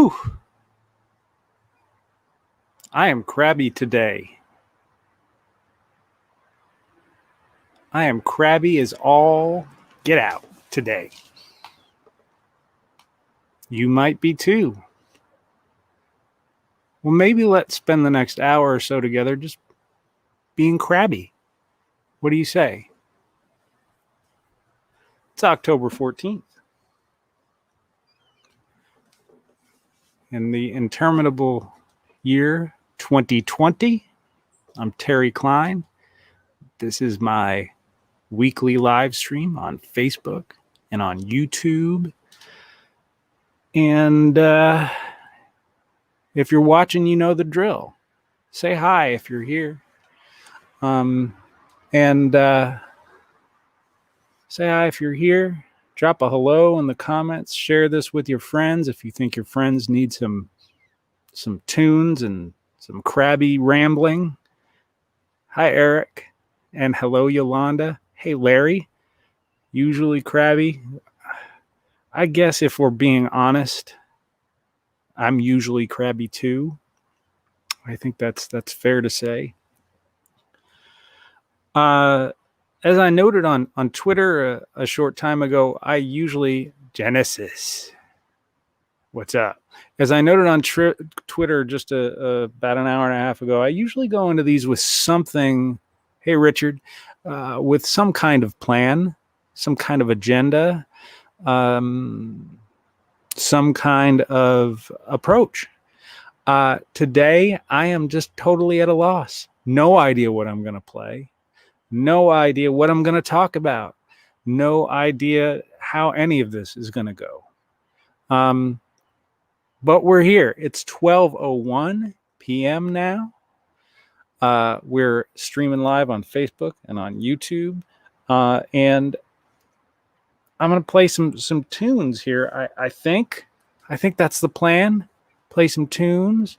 Whew. I am crabby today. I am crabby as all get out today. You might be too. Well, maybe let's spend the next hour or so together just being crabby. What do you say? It's October 14th. In the interminable year 2020, I'm Terry Klein. This is my weekly live stream on Facebook and on YouTube. And if you're watching, you know the drill. Say hi if you're here. Say hi if you're here. Drop a hello in the comments. Share this with your friends if you think your friends need some tunes and some crabby rambling. Hi, Eric. And hello, Yolanda. Hey, Larry. Usually crabby. I guess if we're being honest, I'm usually crabby too. I think that's fair to say. As I noted on Twitter a short time ago, I usually... Genesis. What's up? As I noted on Twitter just about an hour and a half ago, I usually go into these with something... Hey, Richard. With some kind of plan, some kind of agenda, some kind of approach. Today, I am just totally at a loss. No idea what I'm going to play. No idea what I'm going to talk about. No idea how any of this is going to go. But we're here. It's 12:01 p.m. now. We're streaming live on Facebook and on YouTube. And I'm going to play some tunes here. I think that's the plan. Play some tunes.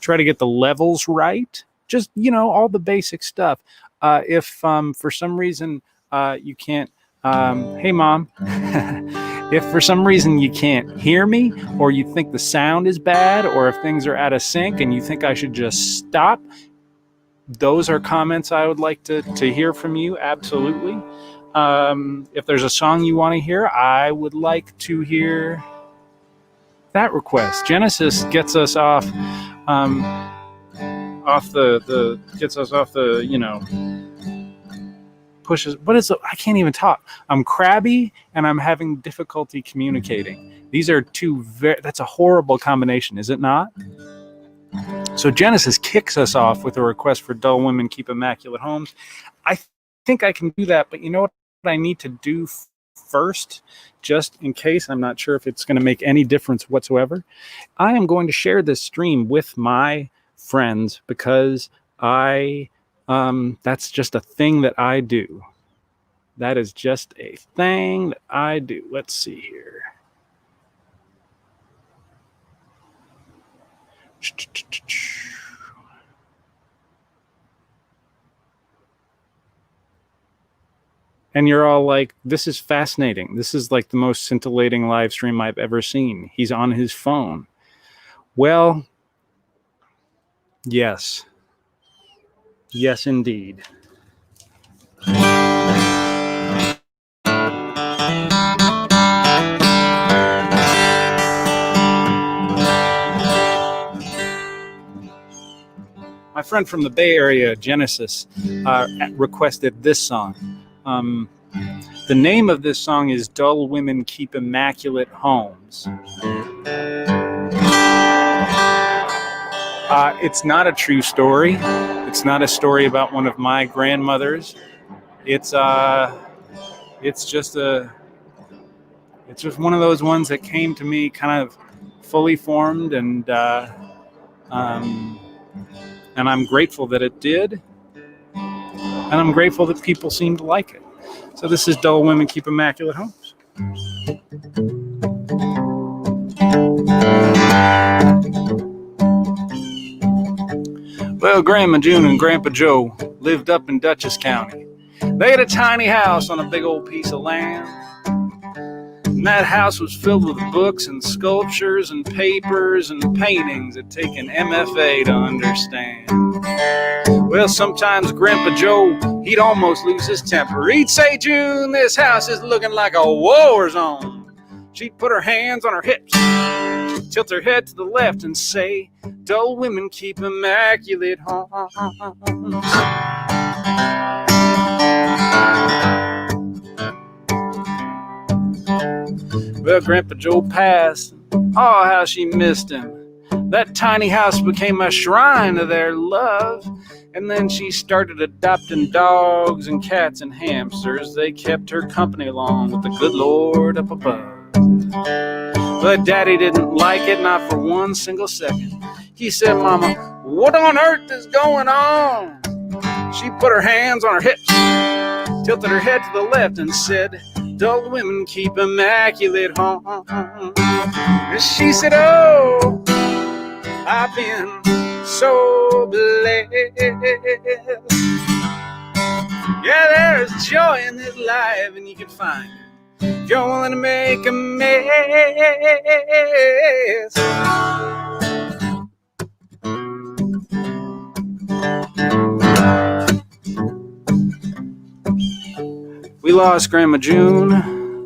Try to get the levels right. Just, all the basic stuff. If for some reason you can't, hey, Mom. If for some reason you can't hear me, or you think the sound is bad, or if things are out of sync and you think I should just stop, those are comments I would like to hear from you. Absolutely. If there's a song you want to hear, I would like to hear that request. Genesis gets us off pushes. What is it? I can't even talk. I'm crabby and I'm having difficulty communicating. These are that's a horrible combination, is it not? So Genesis kicks us off with a request for Dull Women Keep Immaculate Homes. I think I can do that, but you know what I need to do first, just in case? I'm not sure if it's going to make any difference whatsoever. I am going to share this stream with my friends because that's just a thing that I do. That is just a thing that I do. Let's see here. And you're all like, this is fascinating. This is like the most scintillating live stream I've ever seen. He's on his phone. Well, yes. Yes, indeed. My friend from the Bay Area, Genesis, requested this song. The name of this song is Dull Women Keep Immaculate Homes. It's not a true story. It's not a story about one of my grandmothers. It's just one of those ones that came to me kind of fully formed, and I'm grateful that it did, and I'm grateful that people seem to like it. So this is Dull Women Keep Immaculate Homes. Well, Grandma June and Grandpa Joe lived up in Dutchess County. They had a tiny house on a big old piece of land. And that house was filled with books and sculptures and papers and paintings that take an MFA to understand. Well, sometimes Grandpa Joe, he'd almost lose his temper. He'd say, June, this house is looking like a war zone. She'd put her hands on her hips, tilt her head to the left and say, dull women keep immaculate homes. Well, Grandpa Joe passed. Oh, how she missed him. That tiny house became a shrine to their love. And then she started adopting dogs and cats and hamsters. They kept her company along with the good Lord up above. But Daddy didn't like it, not for one single second. He said, Mama, what on earth is going on? She put her hands on her hips, tilted her head to the left and said, dull women keep immaculate homes. And she said, oh, I've been so blessed. Yeah, there's joy in this life, and you can find it if you're willing to make a mess. We lost Grandma June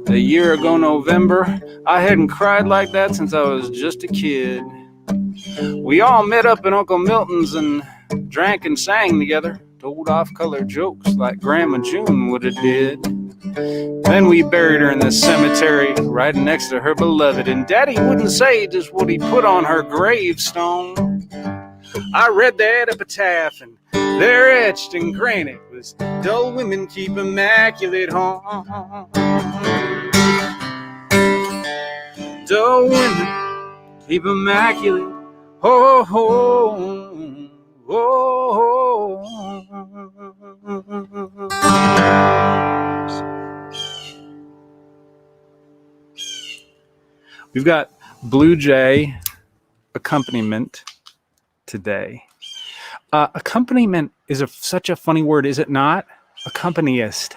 a year ago November. I hadn't cried like that since I was just a kid. We all met up in Uncle Milton's and drank and sang together, told off-color jokes like Grandma June would have did. Then we buried her in the cemetery right next to her beloved, and Daddy wouldn't say just what he put on her gravestone. I read that epitaph, and there etched in granite was, dull women keep immaculate homes. Dull women keep immaculate homes. We've got Blue Jay accompaniment today. Accompaniment is such a funny word, is it not? Accompanyist,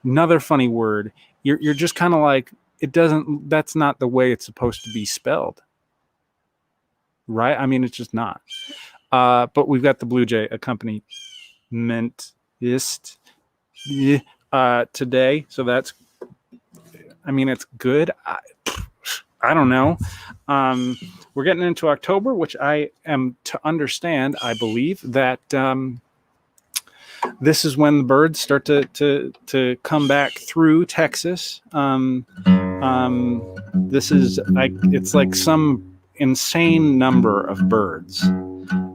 another funny word. You're just kind of like, it doesn't. That's not the way it's supposed to be spelled, right? I mean, it's just not. But we've got the Blue Jay accompaniment-ist today, so that's. I mean, it's good. I don't know. We're getting into October, which I am to understand. I believe that this is when the birds start to come back through Texas. This is it's like some insane number of birds.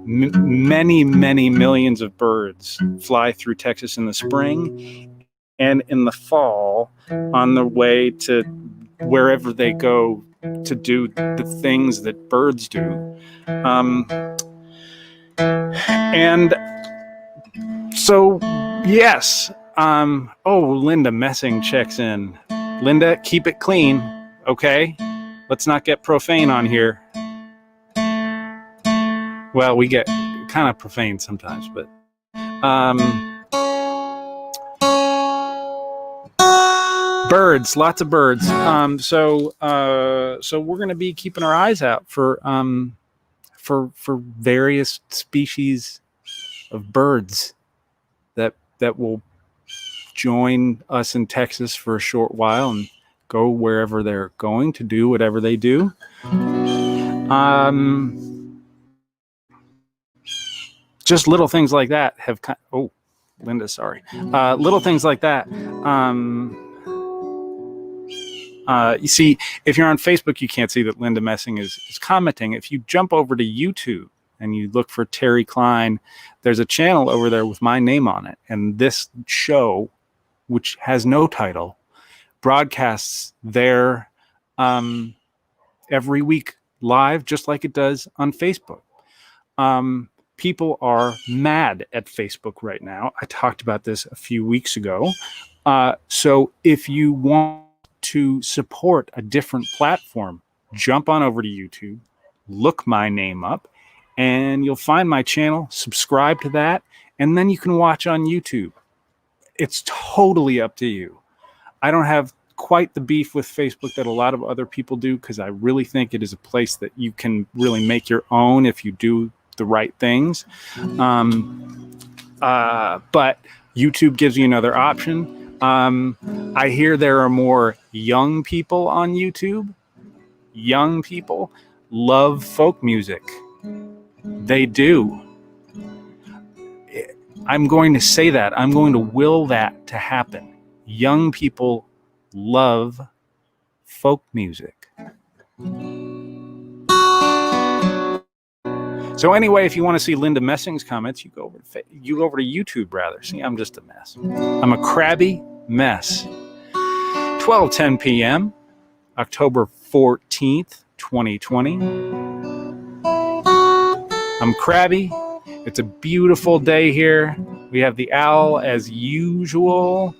Many millions of birds fly through Texas in the spring and in the fall on the way to wherever they go to do the things that birds do. And so, yes. Linda Messing checks in. Linda, keep it clean, okay? Let's not get profane on here. Well, we get kind of profane sometimes, but birds, lots of birds. So we're going to be keeping our eyes out for various species of birds that will join us in Texas for a short while and go wherever they're going to do whatever they do. Just little things like that have Linda, sorry. Little things like that. You see, if you're on Facebook, you can't see that Linda Messing is commenting. If you jump over to YouTube and you look for Terry Klein, there's a channel over there with my name on it. And this show, which has no title, broadcasts there every week live, just like it does on Facebook. People are mad at Facebook right now. I talked about this a few weeks ago. So if you want to support a different platform, jump on over to YouTube, look my name up, and you'll find my channel, subscribe to that, and then you can watch on YouTube. it's totally up to you. I don't have quite the beef with Facebook that a lot of other people do, because I really think it is a place that you can really make your own if you do the right things. But YouTube gives you another option. I hear there are more young people on YouTube. Young people love folk music. They do. I'm going to say that. I'm going to will that to happen. Young people love folk music. So anyway, if you want to see Linda Messing's comments, you go over to YouTube rather. See, I'm just a mess. I'm a crabby mess. 12:10 p.m., October 14th, 2020. I'm crabby. It's a beautiful day here. We have the owl as usual.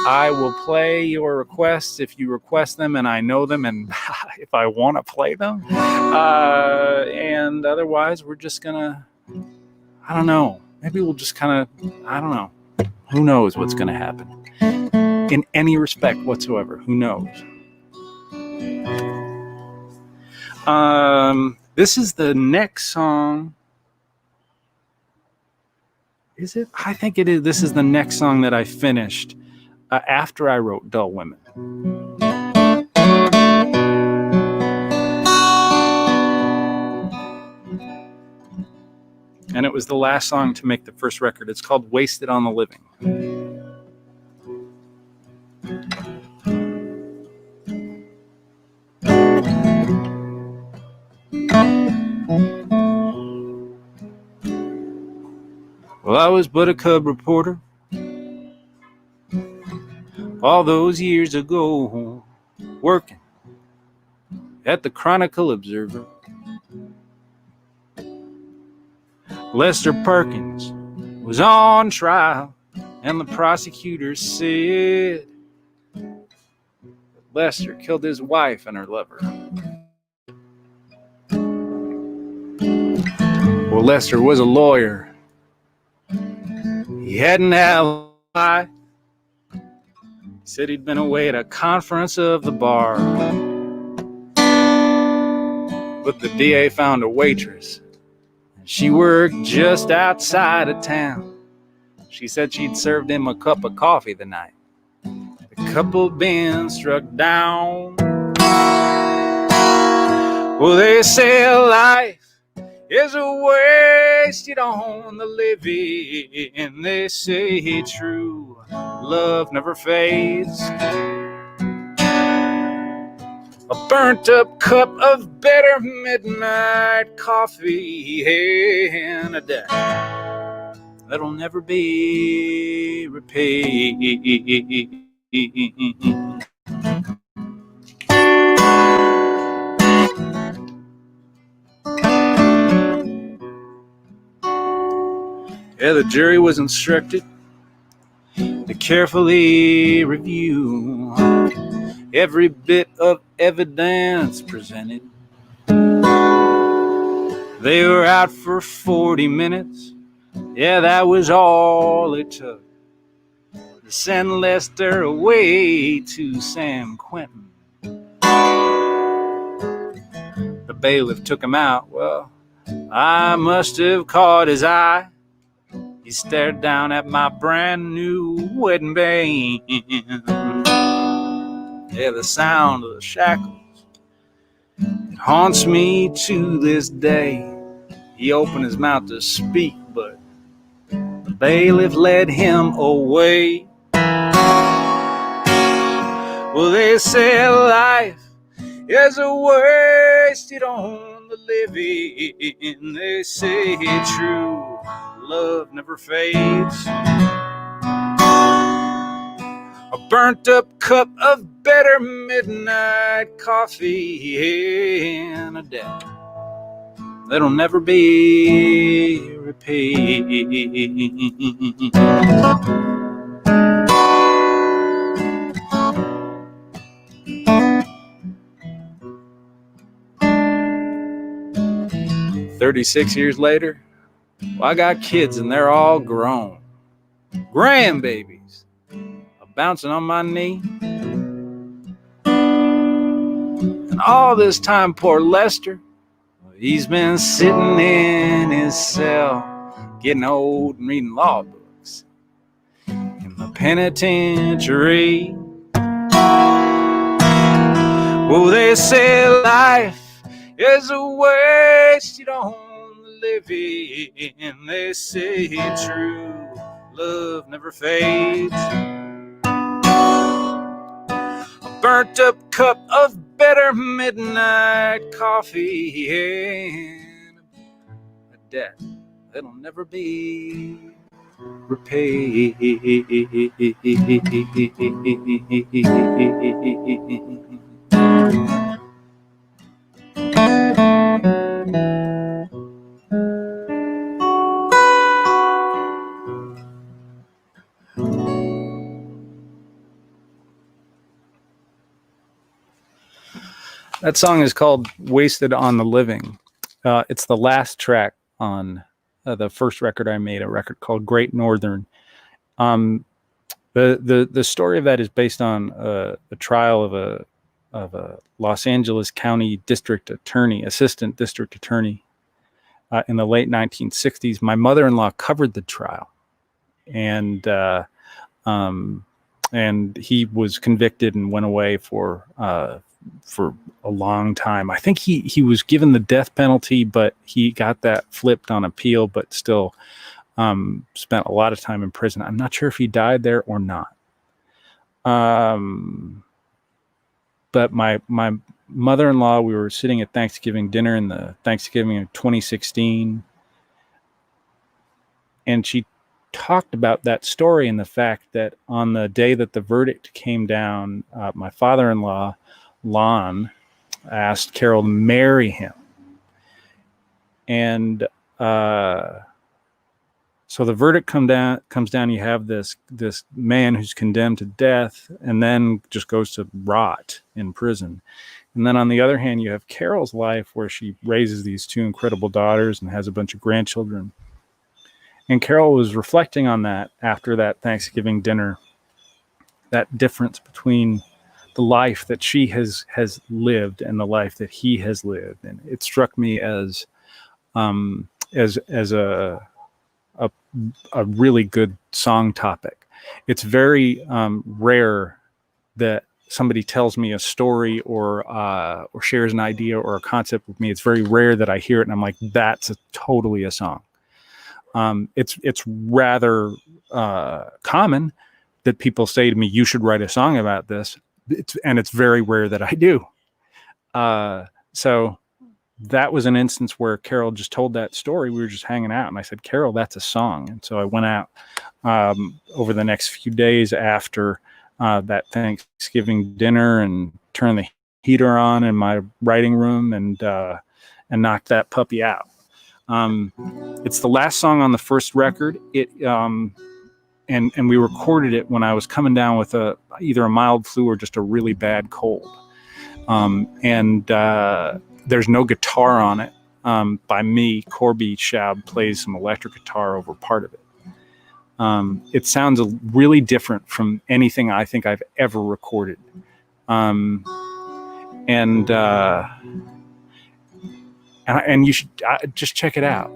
I will play your requests if you request them and I know them and if I want to play them. And otherwise, we're just going to, I don't know. Maybe we'll just kind of, I don't know. Who knows what's going to happen? In any respect whatsoever. Who knows? This is the next song. Is it? I think it is. This is the next song that I finished after I wrote Dull Women. And it was the last song to make the first record. It's called Wasted on the Living. Well, I was but a cub reporter all those years ago, working at the Chronicle Observer. Lester Perkins was on trial, and the prosecutor said Lester killed his wife and her lover. Well, Lester was a lawyer. He had an alibi. He said he'd been away at a conference of the bar. But the DA found a waitress. She worked just outside of town. She said she'd served him a cup of coffee the night the couple been struck down. Well, they say life is a wasted on the living, and they say true love never fades. A burnt up cup of bitter midnight coffee and a debt that'll never be repaid. Yeah, the jury was instructed to carefully review every bit of evidence presented. They were out for 40 minutes. Yeah, that was all it took to send Lester away to San Quentin. The bailiff took him out. Well, I must have caught his eye. He stared down at my brand new wedding band. Yeah, the sound of the shackles, it haunts me to this day. He opened his mouth to speak, but the bailiff led him away. Well, they say life is a wasted on the living. They say true love never fades. A burnt up cup of bitter midnight coffee and a debt that'll never be repaid. 36 years later, well, I got kids and they're all grown. Grandbabies. bouncing on my knee. And all this time, poor Lester, he's been sitting in his cell, getting old and reading law books in the penitentiary. Oh, they say life is a waste you don't live in. They say true love never fades. A burnt up cup of bitter midnight coffee and a debt that'll never be repaid. That song is called Wasted on the Living. It's the last track on the first record I made, a record called Great Northern. The story of that is based on a trial of a Los Angeles County assistant district attorney in the late 1960s. My mother-in-law covered the trial, and he was convicted and went away for a long time. I think he was given the death penalty, but he got that flipped on appeal, but still spent a lot of time in prison. I'm not sure if he died there or not. But my mother-in-law, we were sitting at Thanksgiving dinner in the Thanksgiving of 2016, and she talked about that story and the fact that on the day that the verdict came down, my father-in-law, Lon, asked Carol to marry him. And so the verdict comes down. You have this man who's condemned to death and then just goes to rot in prison. And then on the other hand, you have Carol's life, where she raises these two incredible daughters and has a bunch of grandchildren. And Carol was reflecting on that after that Thanksgiving dinner, that difference between the life that she has lived and the life that he has lived. And it struck me as a really good song topic. It's very rare that somebody tells me a story or shares an idea or a concept with me. It's very rare that I hear it and I'm like, that's totally a song. It's rather common that people say to me, you should write a song about this. It's very rare that I do. So that was an instance where Carol just told that story. We were just hanging out and I said, Carol, that's a song. And so I went out over the next few days after that Thanksgiving dinner and turned the heater on in my writing room and knocked that puppy out. It's the last song on the first record. And we recorded it when I was coming down with either a mild flu or just a really bad cold. There's no guitar on it by me. Corby Schaub plays some electric guitar over part of it. It sounds really different from anything I think I've ever recorded. And you should just check it out.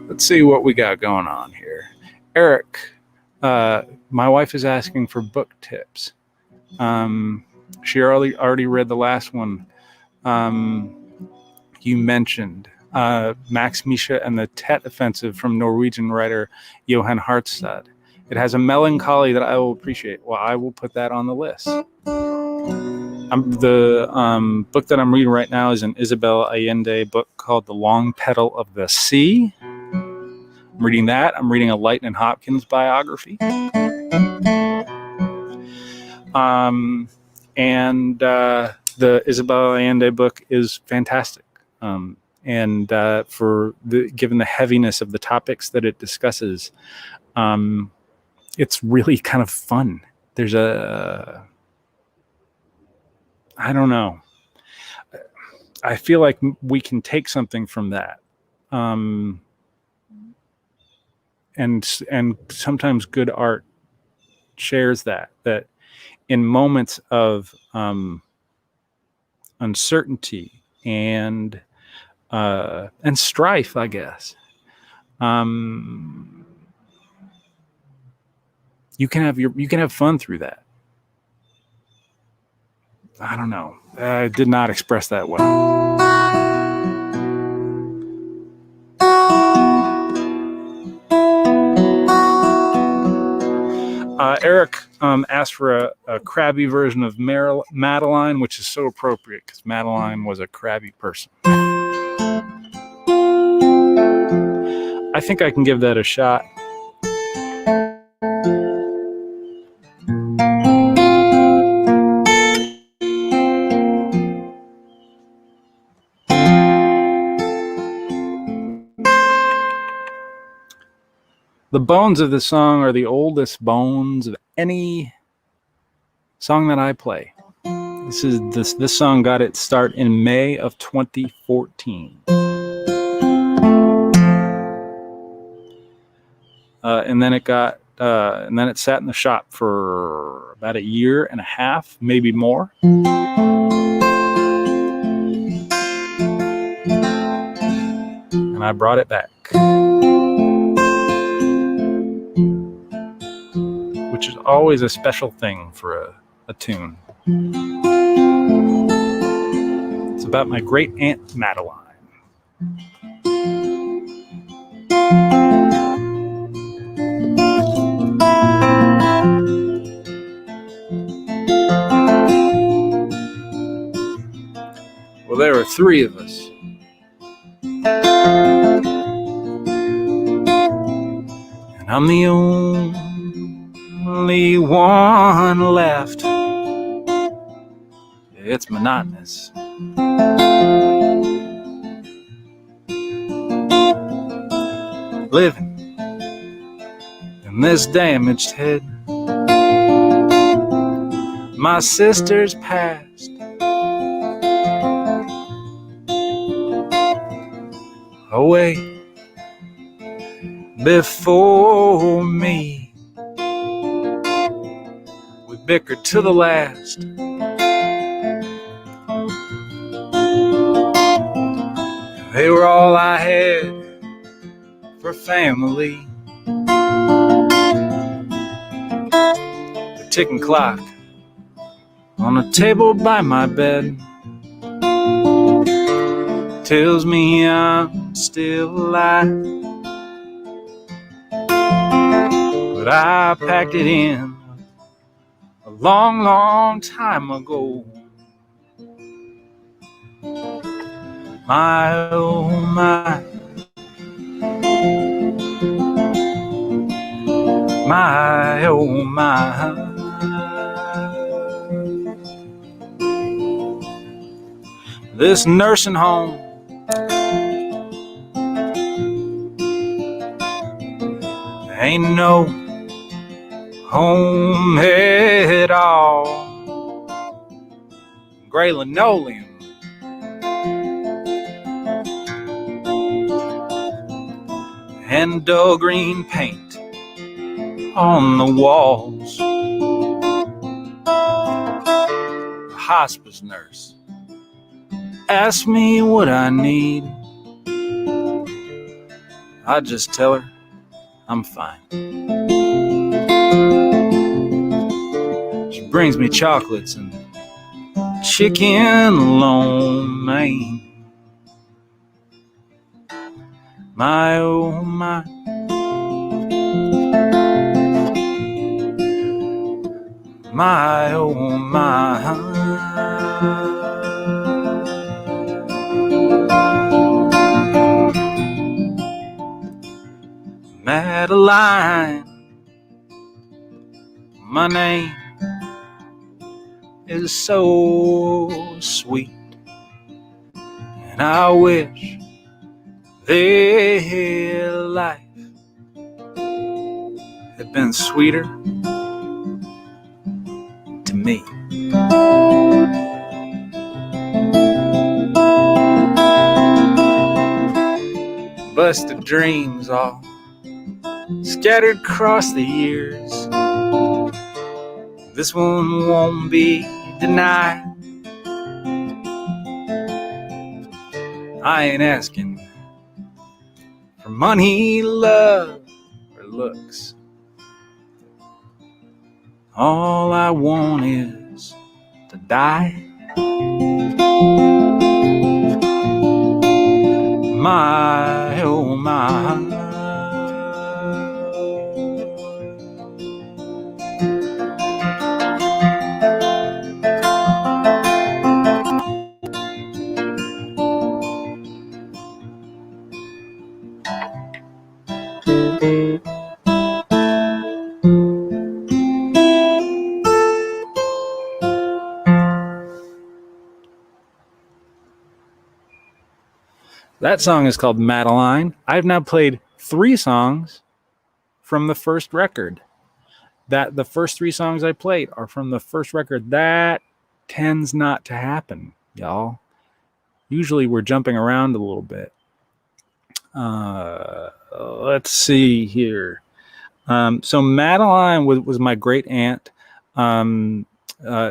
Let's see what we got going on here. Eric, my wife is asking for book tips. She already read the last one you mentioned, Max Misha and the Tet Offensive from Norwegian writer Johan Harstad. It has a melancholy that I will appreciate. Well, I will put that on the list. The book that I'm reading right now is an Isabel Allende book called The Long Petal of the Sea. I'm reading that. I'm reading a Lightnin' Hopkins biography. The Isabel Allende book is fantastic. Given the heaviness of the topics that it discusses, it's really kind of fun. There's I don't know. I feel like we can take something from that. And sometimes good art shares that in moments of uncertainty and strife, I guess, you can have fun through that. I don't know. I did not express that well. Eric asked for a crabby version of Madeline, which is so appropriate because Madeline was a crabby person. I think I can give that a shot. The bones of the song are the oldest bones of any song that I play. This song got its start in May of 2014. And then it sat in the shop for about a year and a half, maybe more. And I brought it back. Which is always a special thing for a tune. It's about my great aunt Madeline. Well, there were three of us. And I'm the only one left. It's monotonous. Living in this damaged head. My sister's passed away before me. We bickered to the last. They were all I had for family. The ticking clock on a table by my bed tells me I'm still alive. But I packed it in a long, long time ago. My, oh my. My, oh my. This nursing home ain't no home at all. Gray linoleum and dull green paint on the walls. The hospice nurse asked me what I need. I just tell her I'm fine. She brings me chocolates and chicken lo mein. My, oh my. My, oh my. Madeline, my name is so sweet, and I wish their life had been sweeter to me. dust of dreams all scattered across the years. This one won't be denied. I ain't asking for money, love, or looks. All I want is to die. My, oh my. That song is called Madeline. I've now played 3 songs from the first record. That the first 3 songs I played are from the first record. That tends not to happen, y'all. Usually we're jumping around a little bit. Let's see here. So Madeline was my great aunt.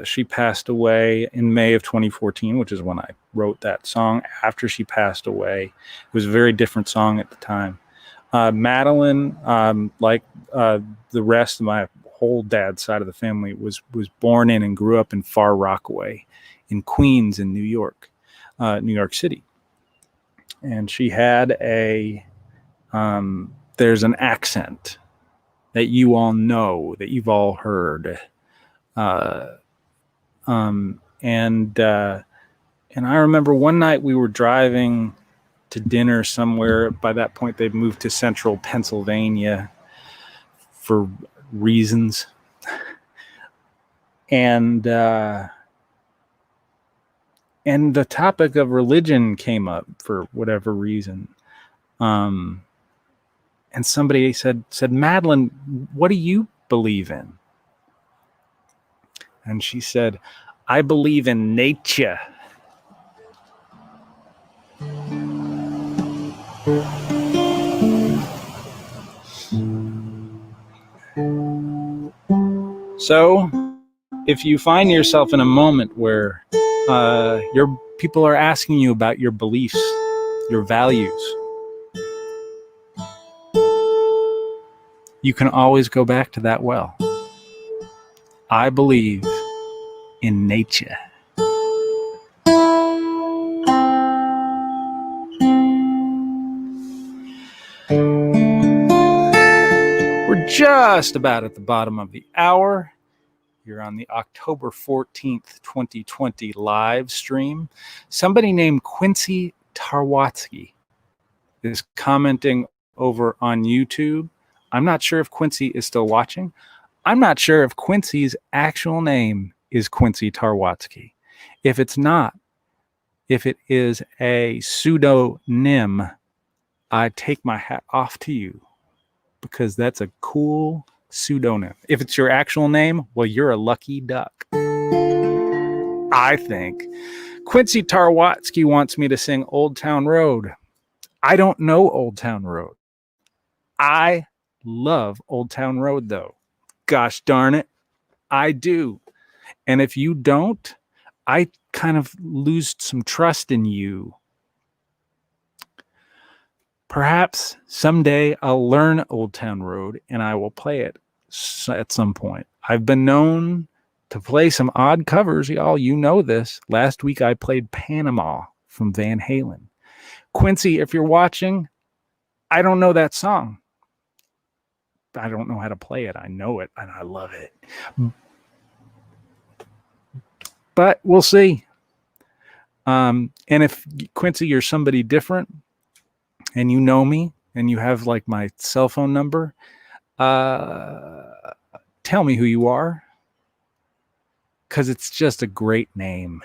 She passed away in May of 2014, which is when I wrote that song. After she passed away, it was a very different song at the time. Madeline, like the rest of my whole dad's side of the family, was born in and grew up in Far Rockaway, in Queens, in New York City. And she had there's an accent that you all know, that you've all heard. And I remember one night we were driving to dinner somewhere. By that point, they'd moved to central Pennsylvania for reasons. And the topic of religion came up for whatever reason. And somebody said, Madeline, what do you believe in? And she said, I believe in nature. So, if you find yourself in a moment where your people are asking you about your beliefs, your values, you can always go back to that well. I believe in nature. We're just about at the bottom of the hour. You're on the October 14th, 2020 live stream. Somebody named Quincy Tarwatsky is commenting over on YouTube. I'm not sure if Quincy is still watching. I'm not sure if Quincy's actual name is Quincy Tarwatsky. If it's not, if it is a pseudonym, I take my hat off to you, because that's a cool pseudonym. If it's your actual name, well, you're a lucky duck, I think. Quincy Tarwatsky wants me to sing Old Town Road. I don't know Old Town Road. I love Old Town Road, though. Gosh darn it, I do. And if you don't, I kind of lose some trust in you. Perhaps someday I'll learn Old Town Road and I will play it at some point. I've been known to play some odd covers, y'all. You know this. Last week I played Panama from Van Halen. Quincy, if you're watching, I don't know that song. I don't know how to play it. I know it and I love it. But we'll see. And if, Quincy, you're somebody different and you know me and you have like my cell phone number, tell me who you are, because it's just a great name.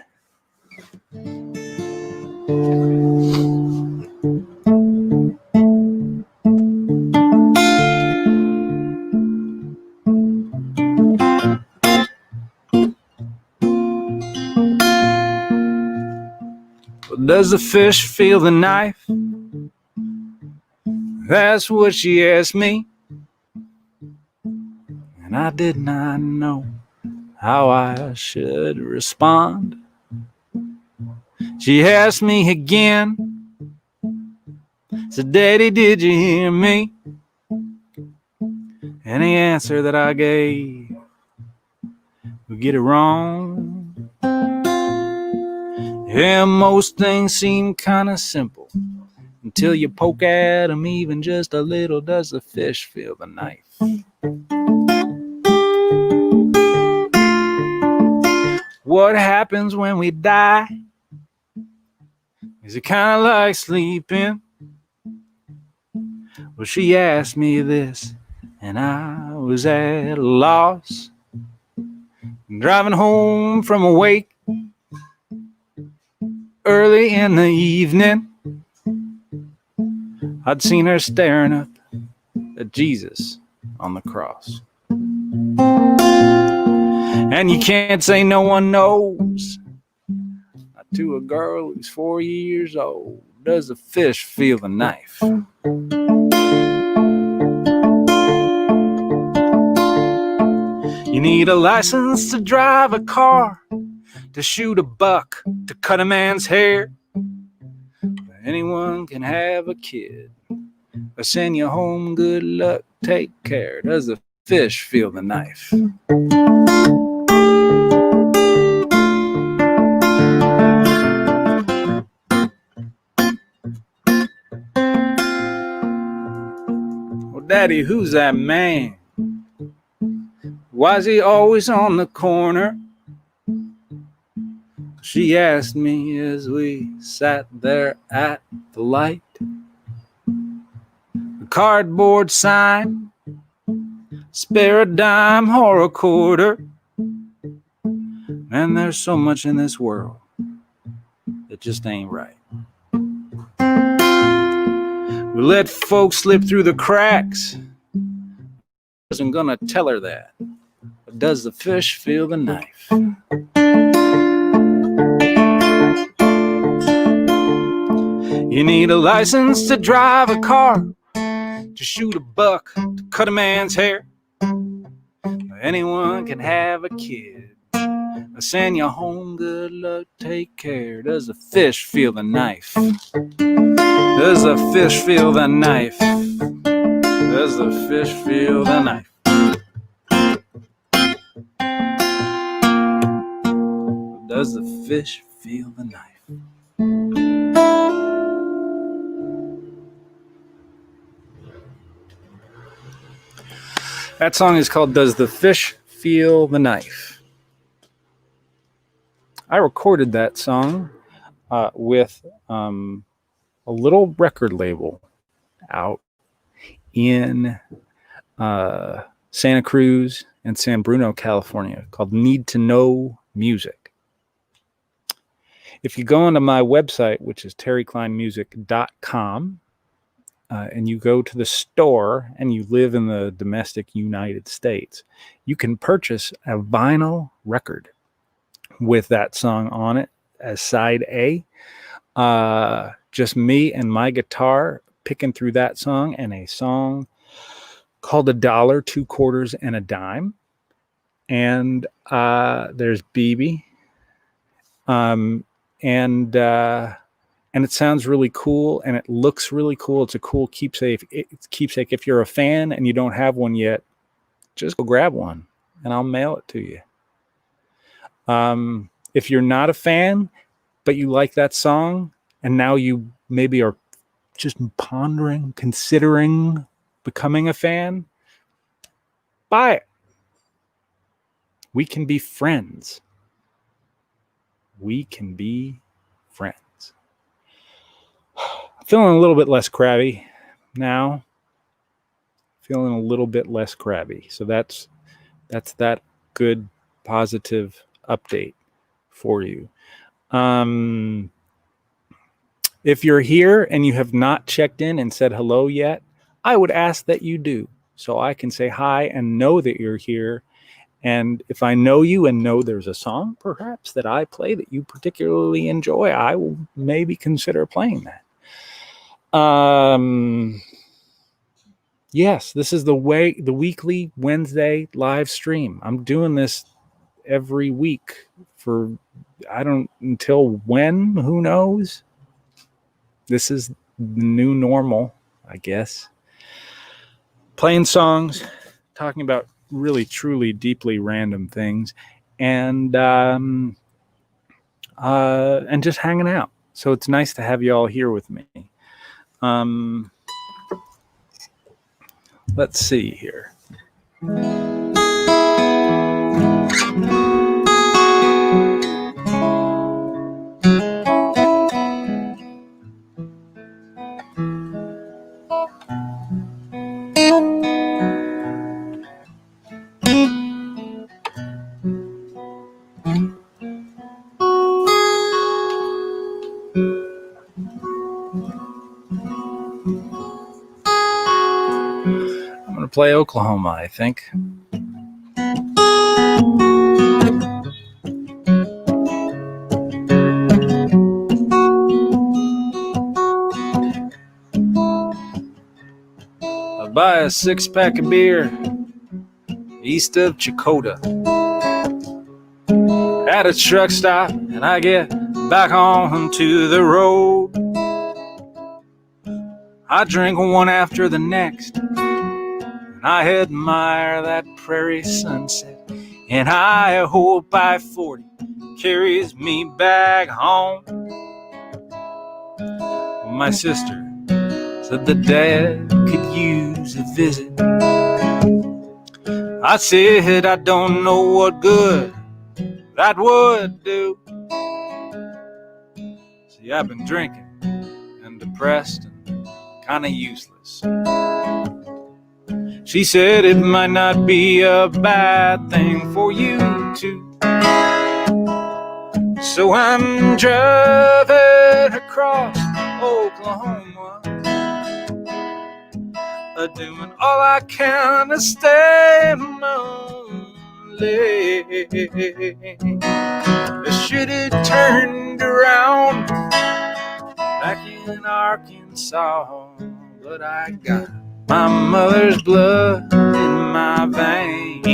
Does the fish feel the knife? That's what she asked me, and I did not know how I should respond. She asked me again, said, Daddy, did you hear me? And the answer that I gave would get it wrong. Yeah, most things seem kind of simple until you poke at them even just a little. Does the fish feel the knife? What happens when we die? Is it kind of like sleeping? Well, she asked me this, and I was at a loss. Driving home from a wake early in the evening, I'd seen her staring up at Jesus on the cross. And you can't say no one knows, not to a girl who's 4 years old. Does the fish feel the knife? You need a license to drive a car, to shoot a buck, to cut a man's hair. Anyone can have a kid. I send you home, good luck, take care. Does the fish feel the knife? Well, Daddy, who's that man? Why's he always on the corner? She asked me as we sat there at the light. A cardboard sign, spare a dime or a quarter. And there's so much in this world that just ain't right. We let folks slip through the cracks. I wasn't gonna tell her that. But does the fish feel the knife? You need a license to drive a car, to shoot a buck, to cut a man's hair. Anyone can have a kid. I send you home, good luck, take care. Does the fish feel the knife? Does the fish feel the knife? Does the fish feel the knife? Does the fish feel the knife? That song is called Does the Fish Feel the Knife? I recorded that song with a little record label out in Santa Cruz and San Bruno, California, called Need to Know Music. If you go onto my website, which is terrykleinmusic.com, and you go to the store and you live in the domestic United States, you can purchase a vinyl record with that song on it as side A. Just me and my guitar picking through that song, and a song called $1, 2 quarters, and a dime. And there's BB. And it sounds really cool, and it looks really cool. It's a cool keepsake. It's keepsake. If you're a fan and you don't have one yet, just go grab one, and I'll mail it to you. If you're not a fan, but you like that song, and now you maybe are just pondering, considering becoming a fan, buy it. We can be friends. We can be friends. Feeling a little bit less crabby now. Feeling a little bit less crabby. So that's that good, positive update for you. If you're here and you have not checked in and said hello yet, I would ask that you do, so I can say hi and know that you're here. And if I know you and know there's a song perhaps that I play that you particularly enjoy, I will maybe consider playing that. Yes, this is the weekly Wednesday live stream. I'm doing this every week for until when, who knows? This is the new normal, I guess. Playing songs, talking about really, truly, deeply random things, and just hanging out. So it's nice to have you all here with me. Let's see here. I'm going to play Oklahoma, I think. I buy a 6-pack of beer east of Chakota at a truck stop, and I get back onto the road. I drink one after the next, and I admire that prairie sunset, and I hope I-40 carries me back home. My sister said that Dad could use a visit. I said I don't know what good that would do. See, I've been drinking and depressed and kind of useless. She said it might not be a bad thing for you to. So I'm driving across Oklahoma, doing all I can to stay lonely. I should have turned around back in Arkansas, but I got my mother's blood in my veins.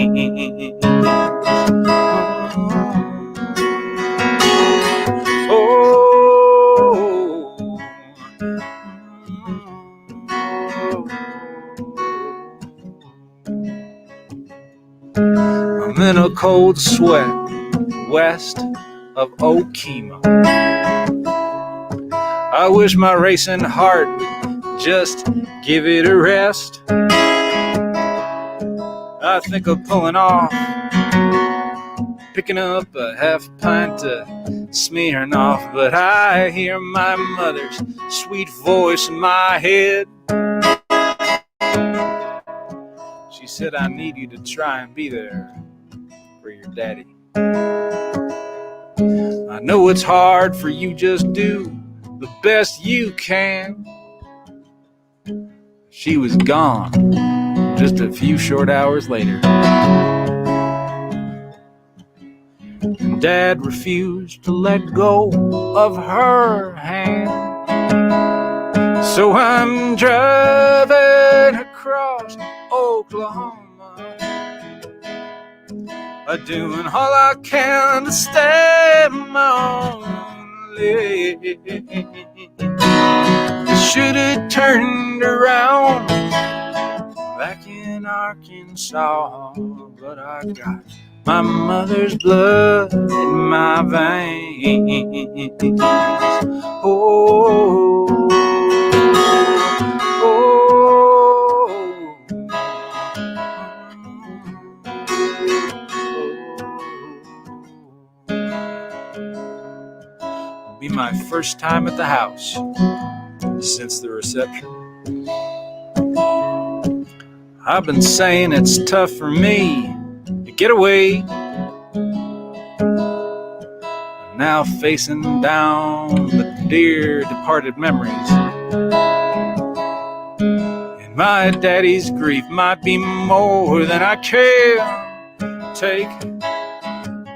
I'm in a cold sweat west of Okemo. I wish my racing heart would just give it a rest. I think of pulling off, picking up a half pint of Smirnoff, but I hear my mother's sweet voice in my head. She said, I need you to try and be there for your daddy. I know it's hard for you, just do the best you can. She was gone just a few short hours later. And Dad refused to let go of her hand. So I'm driving across Oklahoma, doing all I can to stay lonely. Should have turned around back in Arkansas, but I got my mother's blood in my veins. Oh, It'll be my first time at the house since the reception. I've been saying it's tough for me to get away. I'm now facing down the dear departed memories. And my daddy's grief might be more than I can take.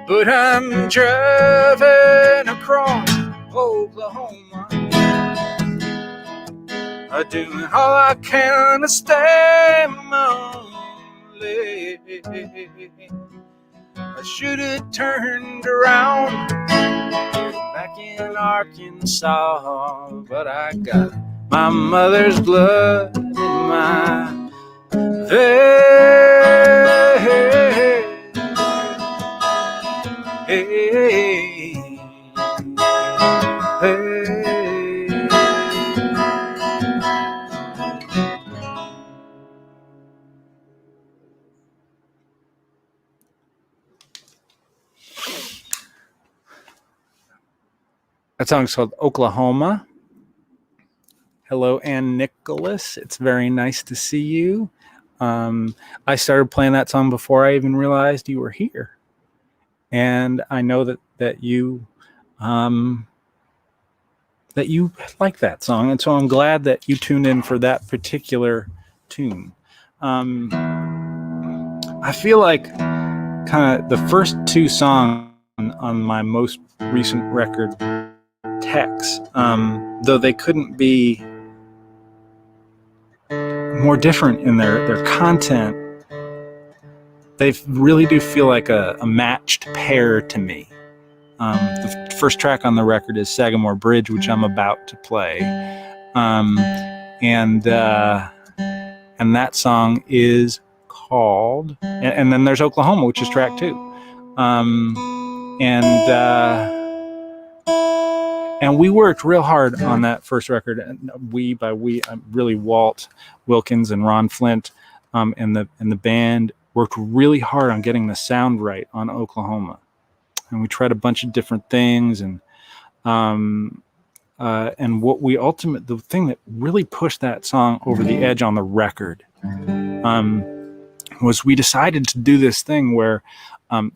But I'm driving across Oklahoma, doing all I can to stay lonely. I should have turned around back in Arkansas, but I got my mother's blood in my veins. That song's called Oklahoma. Hello, Ann Nicholas. It's very nice to see you. I started playing that song before I even realized you were here. And I know that you like that song. And so I'm glad that you tuned in for that particular tune. I feel like kind of the first two songs on my most recent record, Tex, though they couldn't be more different in their content, they really do feel like a matched pair to me. The first track on the record is Sagamore Bridge, which I'm about to play, and that song is called, and then there's Oklahoma, which is track 2, and we worked real hard on that first record. And we, really Walt Wilkins and Ron Flint, and the band worked really hard on getting the sound right on Oklahoma. And we tried a bunch of different things, and what the thing that really pushed that song over the edge on the record, was we decided to do this thing where,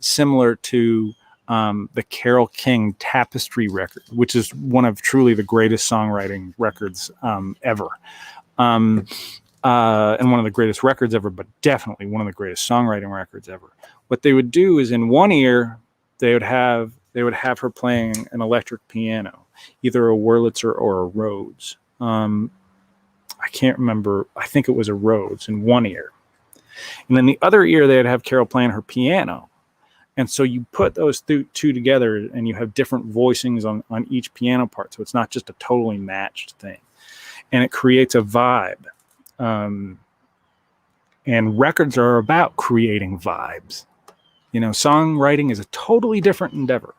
similar to the Carole King Tapestry record, which is one of truly the greatest songwriting records ever, and one of the greatest records ever, but definitely one of the greatest songwriting records ever. What they would do is, in one ear, they would have her playing an electric piano, either a Wurlitzer or a Rhodes. I can't remember. I think it was a Rhodes in one ear. And then the other ear, they'd have Carole playing her piano. And so you put those two together and you have different voicings on each piano part. So it's not just a totally matched thing. And it creates a vibe. And records are about creating vibes. Songwriting is a totally different endeavor.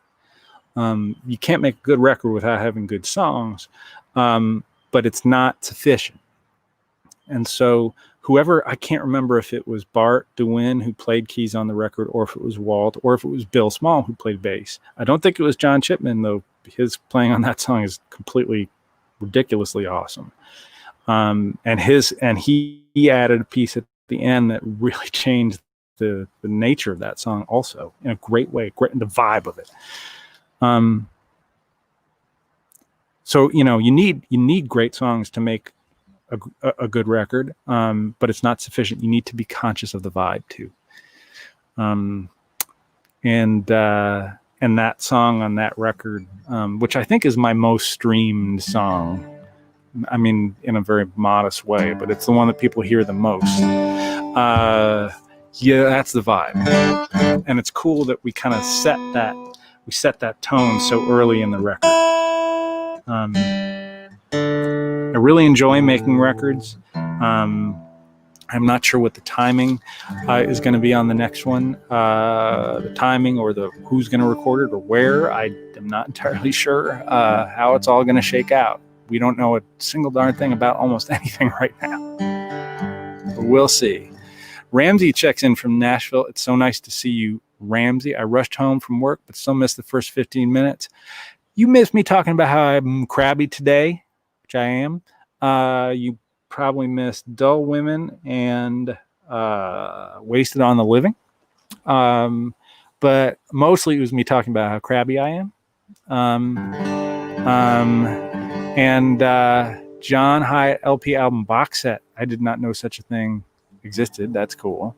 You can't make a good record without having good songs, but it's not sufficient. And so I can't remember if it was Bart DeWin who played keys on the record, or if it was Walt, or if it was Bill Small who played bass. I don't think it was John Chipman, though. His playing on that song is completely ridiculously awesome. And he added a piece at the end that really changed the nature of that song also in a great way, the vibe of it. So you need great songs to make a good record, but it's not sufficient. You need to be conscious of the vibe too. And that song on that record, which I think is my most streamed song, I mean, in a very modest way, but it's the one that people hear the most. Yeah, that's the vibe. And it's cool that we kind of set that tone so early in the record. I really enjoy making records. I'm not sure what the timing is going to be on the next one. The timing or the who's going to record it or where, I am not entirely sure how it's all going to shake out. We don't know a single darn thing about almost anything right now. But we'll see. Ramsey checks in from Nashville. It's so nice to see you, Ramsey. I rushed home from work, but still missed the first 15 minutes. You missed me talking about how I'm crabby today, which I am. You probably missed Dull Women and Wasted on the Living. But mostly it was me talking about how crabby I am. And John Hyatt LP album box set. I did not know such a thing existed. That's cool.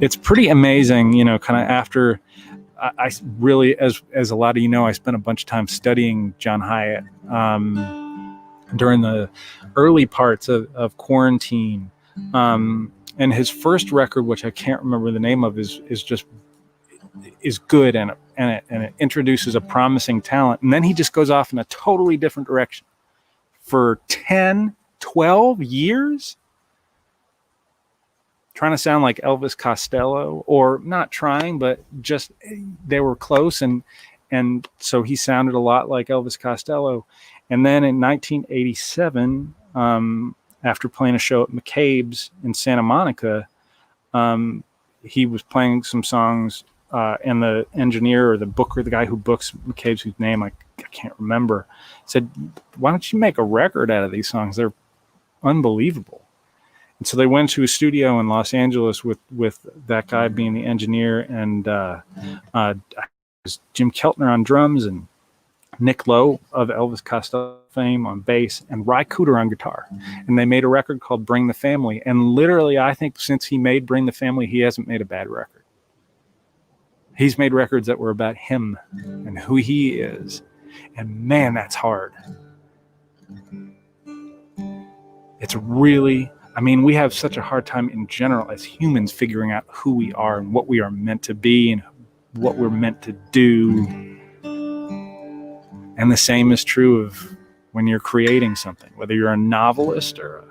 It's pretty amazing, kind of after I really, as a lot of you know, I spent a bunch of time studying John Hyatt during the early parts of quarantine. And his first record, which I can't remember the name of, is good, and it introduces a promising talent. And then he just goes off in a totally different direction for 10, 12 years, trying to sound like Elvis Costello, or not trying, but just they were close. And so he sounded a lot like Elvis Costello. And then in 1987, after playing a show at McCabe's in Santa Monica, he was playing some songs, and the engineer or the booker, the guy who books McCabe's, whose name I can't remember, said, "Why don't you make a record out of these songs? They're unbelievable." And so they went to a studio in Los Angeles with that guy being the engineer, and Jim Keltner on drums, and Nick Lowe of Elvis Costello fame on bass, and Ry Cooder on guitar. And they made a record called Bring the Family. And literally, I think since he made Bring the Family, he hasn't made a bad record. He's made records that were about him and who he is. And man, that's hard. It's really, I mean, we have such a hard time in general as humans figuring out who we are and what we are meant to be and what we're meant to do. And the same is true of when you're creating something, whether you're a novelist or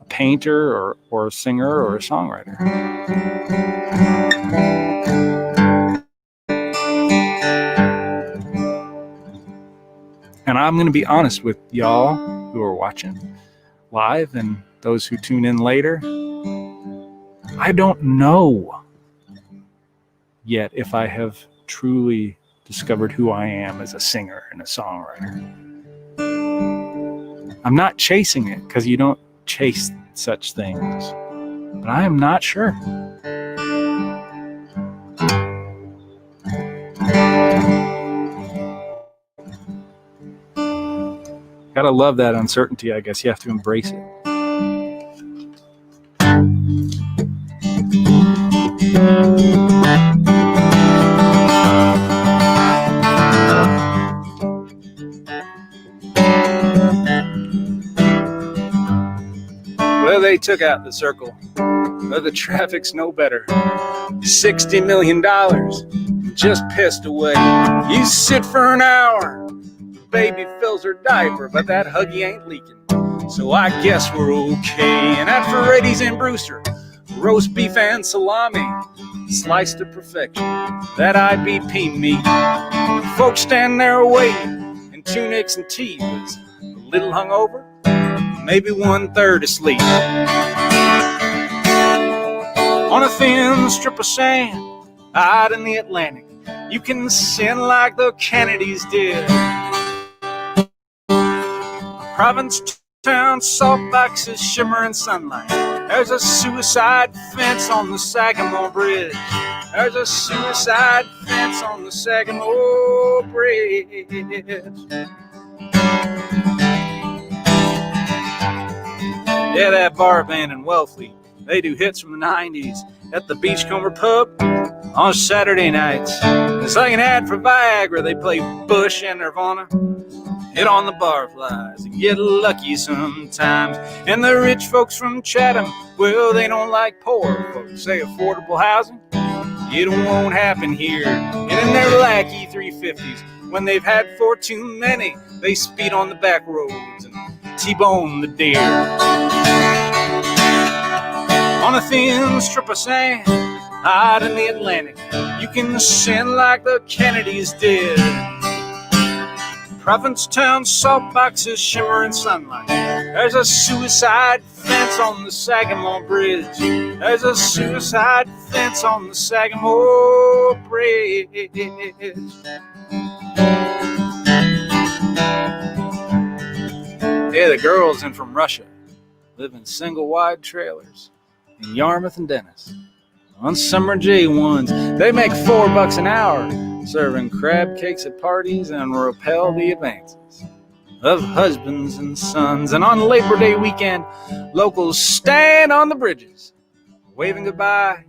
a painter or a singer or a songwriter. And I'm going to be honest with y'all who are watching live and those who tune in later. I don't know yet if I have truly discovered who I am as a singer and a songwriter. I'm not chasing it, because you don't chase such things, but I am not sure. Gotta love that uncertainty, I guess. You have to embrace it. Well, they took out the circle, but the traffic's no better. $60 million just pissed away. You sit for an hour, baby fills her diaper, but that Huggy ain't leaking. So I guess we're okay. And at Ferretti's and Brewster, roast beef and salami, sliced to perfection. That IBP meat. Folks stand there waiting in tunics and tees, a little hungover, maybe 1/3 asleep. On a thin strip of sand out in the Atlantic, you can sin like the Kennedys did. Provincetown salt boxes shimmer in sunlight. There's a suicide fence on the Sagamore Bridge. There's a suicide fence on the Sagamore Bridge. Yeah, that bar band in Wellfleet, they do hits from the 90s at the Beachcomber Pub on Saturday nights. It's like an ad for Viagra. They play Bush and Nirvana, hit on the barflies and get lucky sometimes. And the rich folks from Chatham, well, they don't like poor folks. Say affordable housing, it won't happen here. And in their lackey 350s, when they've had for too many, they speed on the back roads and T-bone the deer. On a thin strip of sand out in the Atlantic, you can sin like the Kennedys did. Provincetown salt boxes shimmer in sunlight. There's a suicide fence on the Sagamore Bridge. There's a suicide fence on the Sagamore Bridge. Yeah, the girls in from Russia live in single wide trailers in Yarmouth and Dennis. On summer J1s, they make $4 an hour, serving crab cakes at parties and repel the advances of husbands and sons. And on Labor Day weekend, locals stand on the bridges, waving goodbye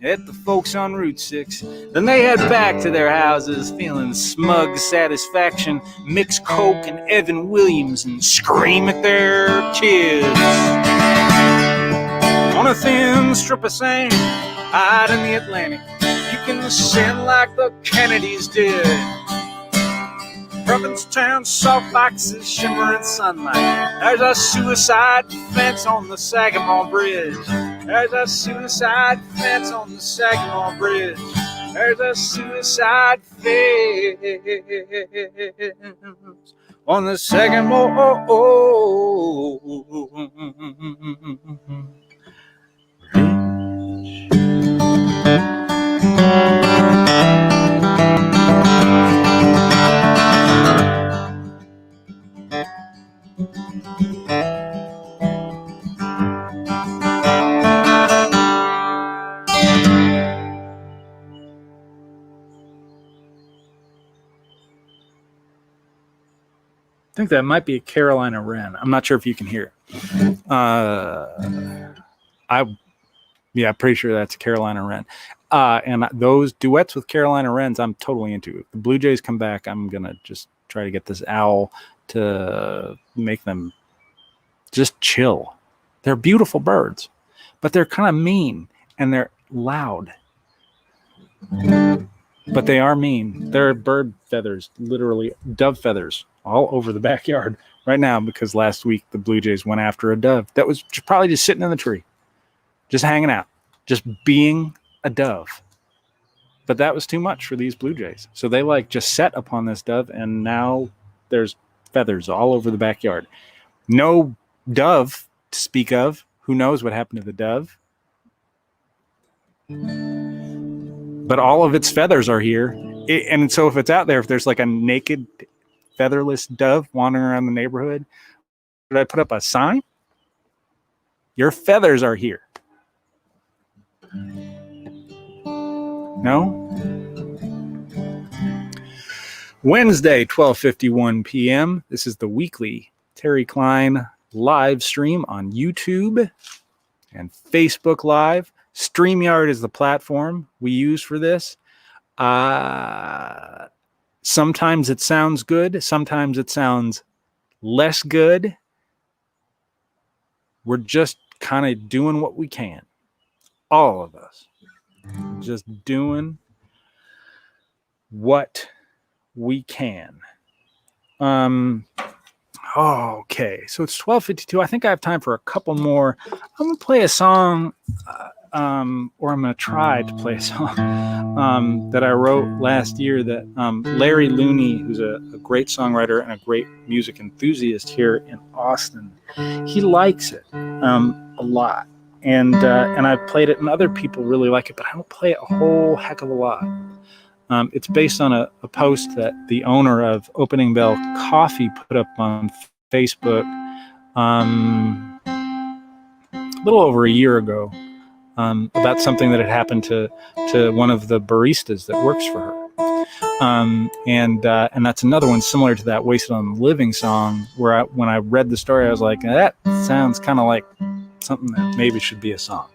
at the folks on Route 6. Then they head back to their houses feeling smug satisfaction, mix Coke and Evan Williams, and scream at their kids. On a thin strip of sand out in the Atlantic, you can sin like the Kennedys did. Provincetown, soft boxes, shimmering sunlight. There's a suicide fence on the Sagamore Bridge. There's a suicide fence on the Sagamore Bridge. There's a suicide fence on the Sagamore I think that might be a Carolina wren. I'm not sure if you can hear it. I'm pretty sure that's a Carolina wren. And those duets with Carolina wrens, I'm totally into. If the Blue Jays come back, I'm going to just try to get this owl to make them just chill. They're beautiful birds, but they're kind of mean and they're loud. But they are mean. They're bird feathers, literally dove feathers, all over the backyard right now because last week the Blue Jays went after a dove that was probably just sitting in the tree, just hanging out, just being a dove. But that was too much for these Blue Jays. So they just set upon this dove, and now there's feathers all over the backyard. No dove to speak of. Who knows what happened to the dove? But all of its feathers are here. And so if it's out there, if there's a naked featherless dove wandering around the neighborhood, should I put up a sign? Your feathers are here. No? Wednesday, 12:51 p.m. This is the weekly Terry Klein live stream on YouTube and Facebook Live. StreamYard is the platform we use for this. Sometimes it sounds good. Sometimes it sounds less good. We're just kind of doing what we can. All of us. Just doing what we can. Okay, so it's 12:52. I think I have time for a couple more. I'm going to play a song, or I'm going to try to play a song that I wrote last year that Larry Looney, who's a great songwriter and a great music enthusiast here in Austin, he likes it a lot. And I've played it, and other people really like it, but I don't play it a whole heck of a lot. It's based on a post that the owner of Opening Bell Coffee put up on Facebook a little over a year ago about something that had happened to one of the baristas that works for her. And that's another one similar to that Wasted on the Living song, where when I read the story, I was like, that sounds kind of like something that maybe should be a song.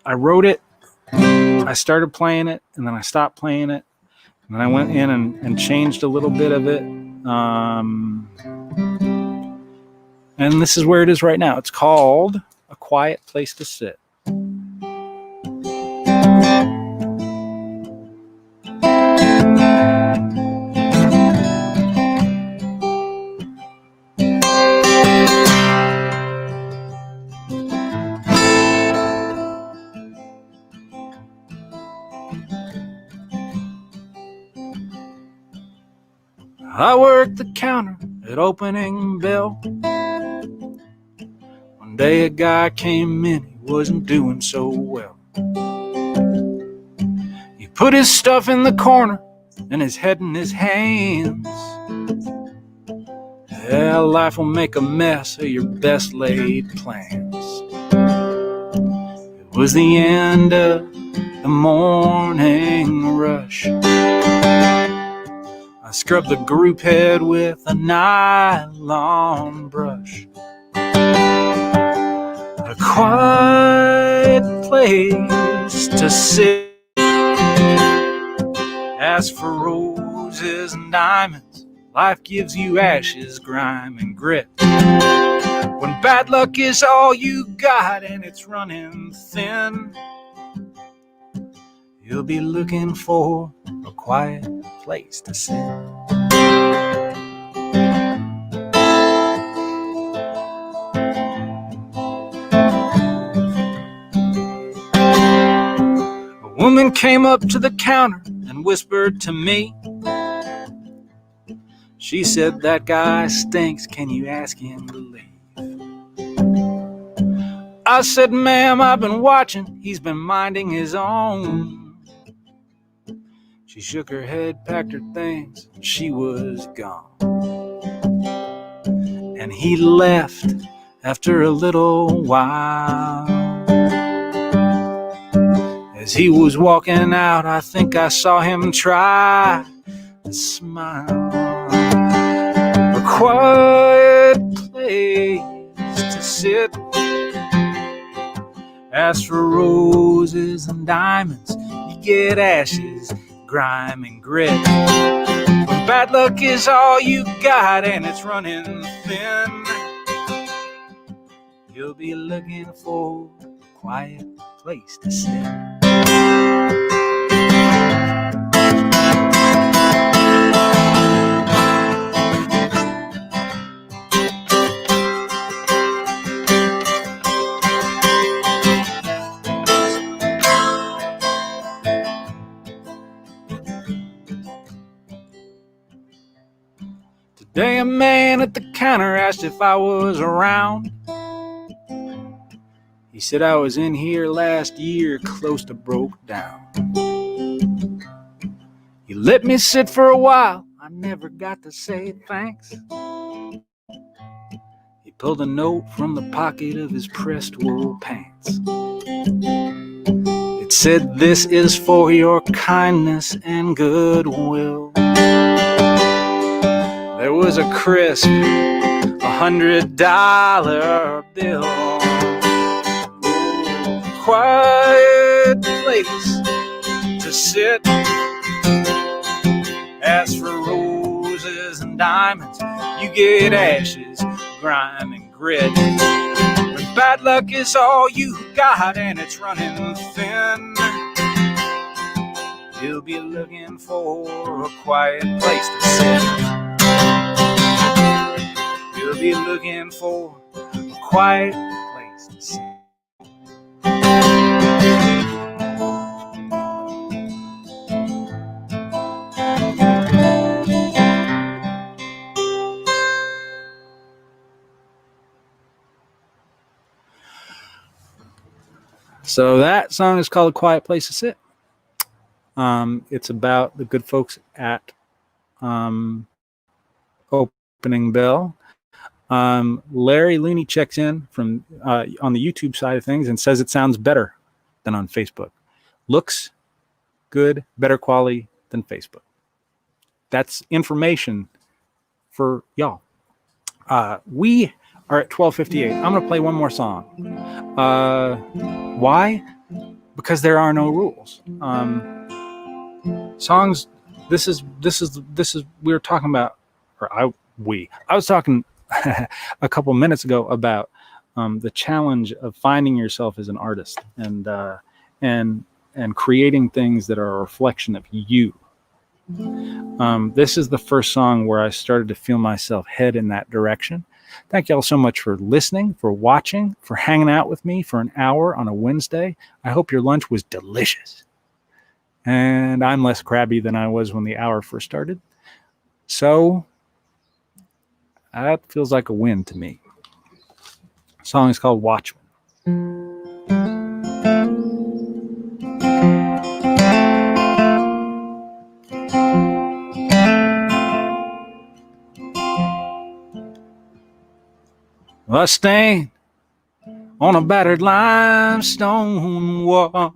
I wrote it, I started playing it, and then I stopped playing it, and then I went in and changed a little bit of it. And this is where it is right now. It's called A Quiet Place to Sit. I worked the counter at Opening Bell. One day a guy came in, he wasn't doing so well. He put his stuff in the corner and his head in his hands. Yeah, life will make a mess of your best laid plans. It was the end of the morning rush. I scrubbed the group head with a nylon brush. a quiet place to sit. As for roses and diamonds, life gives you ashes, grime, and grit. When bad luck is all you got and it's running thin, you'll be looking for a quiet place to sit. A woman came up to the counter and whispered to me. She said, "That guy stinks, can you ask him to leave?" I said, "Ma'am, I've been watching, he's been minding his own." She shook her head, packed her things, and she was gone. And he left after a little while. As he was walking out, I think I saw him try to smile. A quiet place to sit. As for roses and diamonds, you get ashes, grime, and grit. When bad luck is all you got and it's running thin, you'll be looking for a quiet place to sit. Today a man at the counter asked if I was around. He said I was in here last year, close to broke down. He let me sit for a while, I never got to say thanks. He pulled a note from the pocket of his pressed wool pants. It said, "This is for your kindness and goodwill." There was a crisp $100 bill. Quiet place to sit. As for roses and diamonds, you get ashes, grime, and grit. When bad luck is all you got and it's running thin, you'll be looking for a quiet place to sit. You'll be looking for a quiet place to sit. So that song is called "A Quiet Place to Sit." It's about the good folks at Opening Bell. Larry Looney checks in from on the YouTube side of things and says it sounds better than on Facebook. Looks good, better quality than Facebook. That's information for y'all. We are at 12:58. I'm going to play one more song. Why? Because there are no rules. Songs. This is. We were talking about, I was talking a couple minutes ago about the challenge of finding yourself as an artist and creating things that are a reflection of you. This is the first song where I started to feel myself head in that direction. Thank y'all so much for listening, for watching, for hanging out with me for an hour on a Wednesday. I hope your lunch was delicious. And I'm less crabby than I was when the hour first started. So that feels like a win to me. The song is called "Watchman." I stand on a battered limestone wall,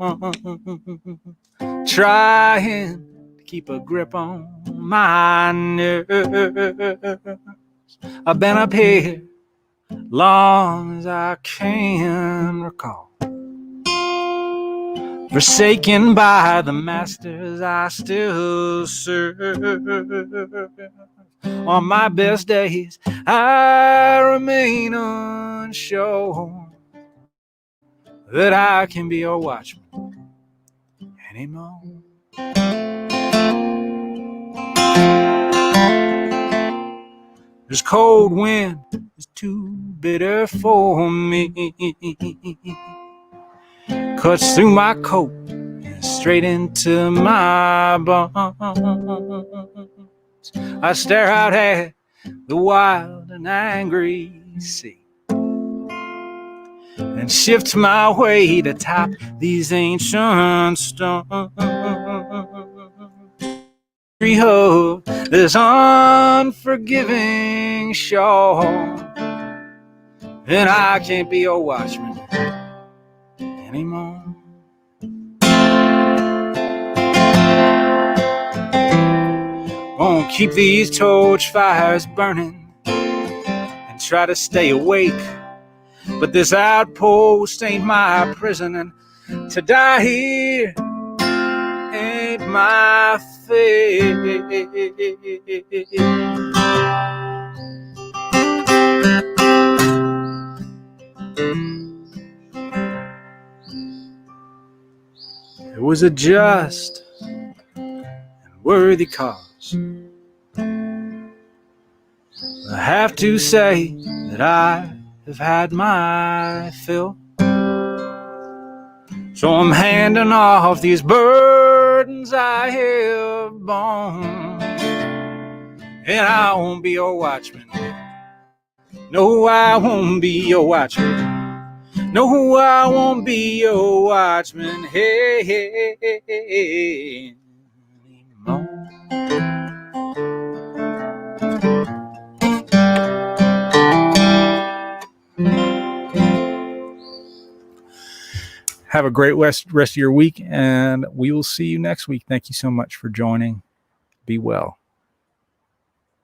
trying to keep a grip on my nerves. I've been up here long as I can recall. Forsaken by the masters I still serve. On my best days, I remain unsure that I can be your watchman anymore. This cold wind is too bitter for me. Cuts through my coat and straight into my bones. I stare out at the wild and angry sea and shift my way to top these ancient stones. Of this unforgiving shore, and I can't be your watchman anymore. Won't keep these torch fires burning and try to stay awake, but this outpost ain't my prison, and to die here ain't my fate. It was a just and worthy cause. I have to say that I have had my fill, so I'm handing off these burdens I have borne, and I won't be your watchman. No, I won't be your watchman. No, I won't be your watchman. Hey, anymore. Have a great rest of your week, and we will see you next week. Thank you so much for joining. Be well.